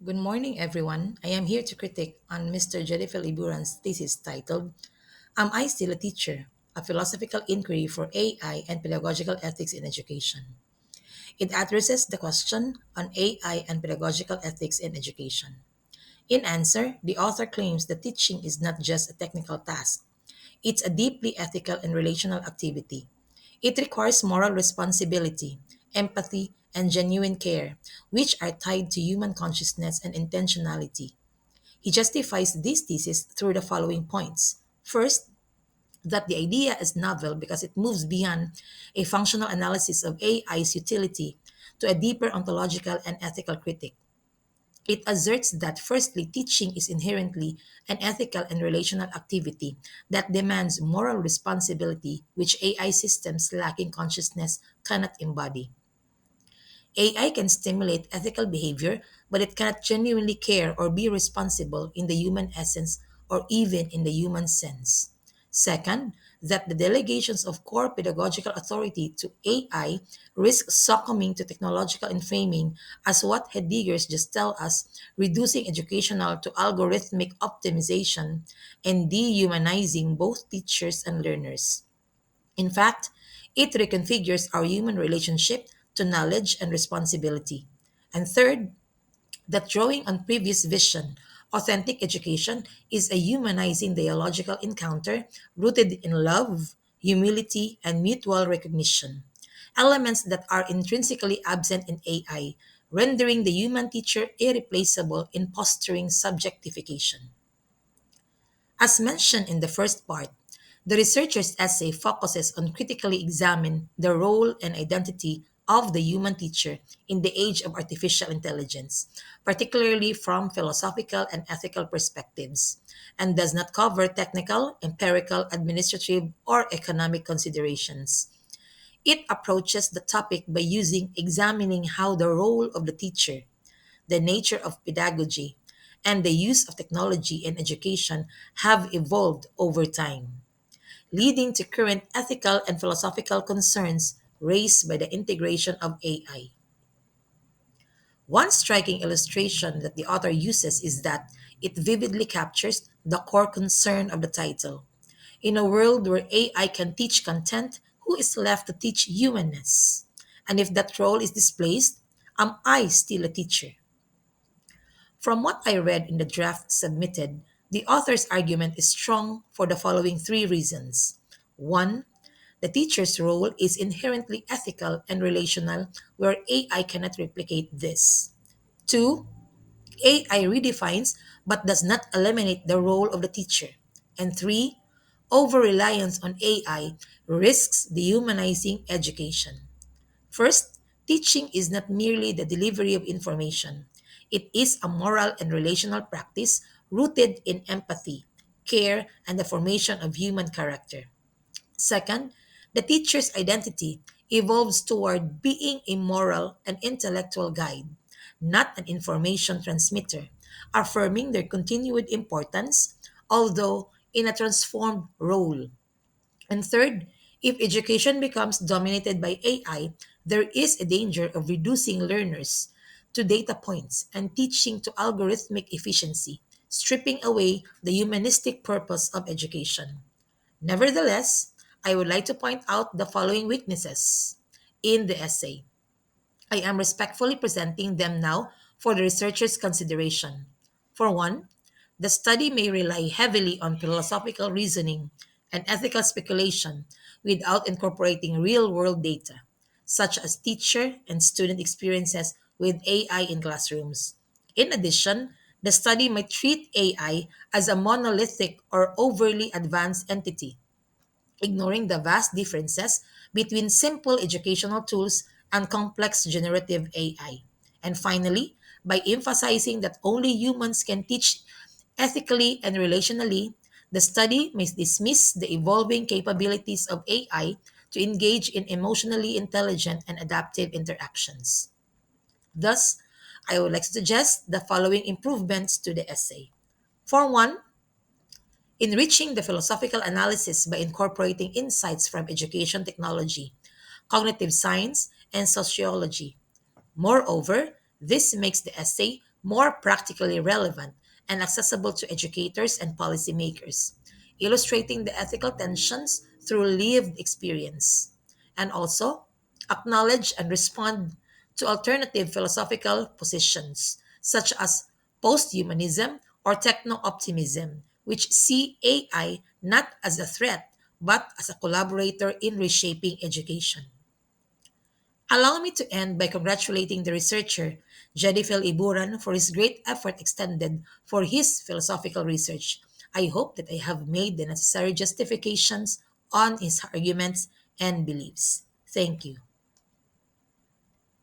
Good morning, everyone. I am here to critique on Mr. Jedifel Yburan's thesis titled, Am I Still a Teacher? A Philosophical Inquiry for AI and Pedagogical Ethics in Education. It addresses the question on AI and pedagogical ethics in education. In answer, the author claims that teaching is not just a technical task, it's a deeply ethical and relational activity. It requires moral responsibility, empathy, and genuine care, which are tied to human consciousness and intentionality. He justifies this thesis through the following points. First, that the idea is novel because it moves beyond a functional analysis of AI's utility to a deeper ontological and ethical critique. It asserts that, firstly, teaching is inherently an ethical and relational activity that demands moral responsibility, which AI systems lacking consciousness cannot embody. AI can stimulate ethical behavior, but it cannot genuinely care or be responsible in the human essence or even in the human sense. Second, that the delegations of core pedagogical authority to AI risk succumbing to technological inframing, as what Heidegger's just tell us, reducing educational to algorithmic optimization and dehumanizing both teachers and learners. In fact, it reconfigures our human relationship to knowledge and responsibility. And third, that drawing on previous vision, authentic education is a humanizing dialogical encounter rooted in love, humility, and mutual recognition, elements that are intrinsically absent in AI, rendering the human teacher irreplaceable in fostering subjectification. As mentioned in the first part, the researcher's essay focuses on critically examine the role and identity of the human teacher in the age of artificial intelligence, particularly from philosophical and ethical perspectives, and does not cover technical, empirical, administrative, or economic considerations. It approaches the topic by examining how the role of the teacher, the nature of pedagogy, and the use of technology in education have evolved over time, leading to current ethical and philosophical concerns raised by the integration of AI. One striking illustration that the author uses is that it vividly captures the core concern of the title. In a world where AI can teach content, who is left to teach humanness? And if that role is displaced, am I still a teacher? From what I read in the draft submitted, the author's argument is strong for the following three reasons. One, the teacher's role is inherently ethical and relational, where AI cannot replicate this. Two, AI redefines but does not eliminate the role of the teacher. And three, over reliance on AI risks dehumanizing education. First, teaching is not merely the delivery of information. It is a moral and relational practice rooted in empathy, care, and the formation of human character. Second, the teacher's identity evolves toward being a moral and intellectual guide, not an information transmitter, affirming their continued importance, although in a transformed role. And third, if education becomes dominated by AI, there is a danger of reducing learners to data points and teaching to algorithmic efficiency, stripping away the humanistic purpose of education. Nevertheless, I would like to point out the following weaknesses in the essay. I am respectfully presenting them now for the researcher's consideration. For one, the study may rely heavily on philosophical reasoning and ethical speculation without incorporating real world data, such as teacher and student experiences with AI in classrooms. In addition, the study might treat AI as a monolithic or overly advanced entity, ignoring the vast differences between simple educational tools and complex generative AI. And finally, by emphasizing that only humans can teach ethically and relationally, the study may dismiss the evolving capabilities of AI to engage in emotionally intelligent and adaptive interactions. Thus, I would like to suggest the following improvements to the essay. For one, enriching the philosophical analysis by incorporating insights from education technology, cognitive science, and sociology. Moreover, this makes the essay more practically relevant and accessible to educators and policymakers, illustrating the ethical tensions through lived experience. And also, acknowledge and respond to alternative philosophical positions, such as posthumanism or techno optimism, which see AI not as a threat but as a collaborator in reshaping education. Allow me to end by congratulating the researcher, Jedifel Iburan, for his great effort extended for his philosophical research. I hope that I have made the necessary justifications on his arguments and beliefs. Thank you.